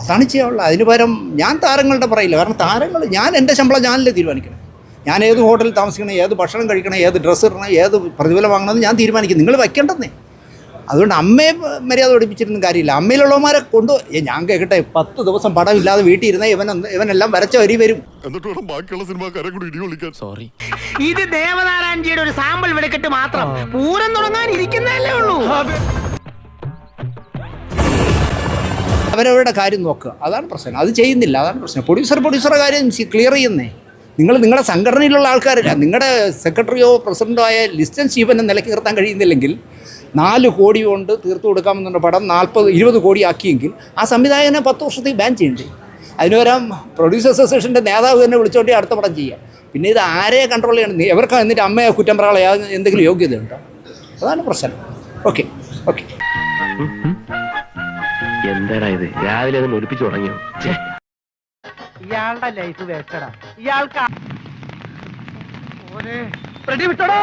അതാണ് ചെയ്യാനുള്ളത്. അതിന് പകരം ഞാൻ താരങ്ങളുടെ പറയില്ല. കാരണം താരങ്ങൾ ഞാൻ എൻ്റെ ശമ്പളം ഞാനല്ലേ തീരുമാനിക്കണം. ഞാൻ ഏത് ഹോട്ടലിൽ താമസിക്കണം, ഏത് ഭക്ഷണം കഴിക്കണം, ഏത് ഡ്രസ്സ് ഇടണം, ഏത് പ്രതിഫലം വാങ്ങണമെന്ന് ഞാൻ തീരുമാനിക്കും. നിങ്ങൾ വയ്ക്കേണ്ടെന്നേ. അതുകൊണ്ട് അമ്മയെ മര്യാദ പഠിപ്പിച്ചിരുന്ന കാര്യമില്ല. അമ്മയിലുള്ളവന്മാരെ ഞാൻ കേൾക്കട്ടെ, 10 ദിവസം പടം ഇല്ലാതെ വീട്ടിൽ ഇരുന്ന ഇവനെല്ലാം വരച്ച വരി വരും. സോറി, ഇത് ദേവനാരായണജിയുടെ ഒരു സാമ്പിൾ വെടിക്കെട്ട് മാത്രം. പൂരം തുടങ്ങാൻ ഇരിക്കുന്നതല്ലേ ഉള്ളൂ. അവരവരുടെ കാര്യം നോക്കുക, അതാണ് പ്രശ്നം. അത് ചെയ്യുന്നില്ല, അതാണ് പ്രശ്നം. പ്രൊഡ്യൂസറുടെ കാര്യം ക്ലിയർ ചെയ്യുന്നേ. നിങ്ങളുടെ സംഘടനയിലുള്ള ആൾക്കാരില്ല, നിങ്ങളുടെ സെക്രട്ടറിയോ പ്രസിഡന്റോ ആയ ലിസ്റ്റൻ സ്റ്റീഫനെ നിലയ്ക്ക് നിർത്താൻ കഴിയുന്നില്ലെങ്കിൽ 4 കോടി കൊണ്ട് തീർത്തു കൊടുക്കാമെന്നുള്ള പടം 20 കോടി ആക്കിയെങ്കിൽ ആ സംവിധായകനെ 10 വർഷത്തേക്ക് ബാൻ ചെയ്യണ്ടേ? അതിന് പകരം പ്രൊഡ്യൂസേഴ്സ് അസോസിയേഷൻ്റെ നേതാവ് തന്നെ വിളിച്ചോണ്ടി അടുത്ത പടം ചെയ്യാം. പിന്നെ ഇത് ആരെ കൺട്രോൾ ചെയ്യണം? എവർക്ക് എന്നിട്ട് അമ്മയെ കുറ്റം പറയാൻ എന്തെങ്കിലും യോഗ്യതയുണ്ടോ? അതാണ് പ്രശ്നം. Okay okay. എന്താടാ ഇത് രാവിലെ അത് ഒലിപ്പിച്ചു തുടങ്ങിയോ? ഇയാളുടെ ലൈഫ് വേസ്റ്റഡാ. ഇയാൾക്ക് വിട്ടോടോ.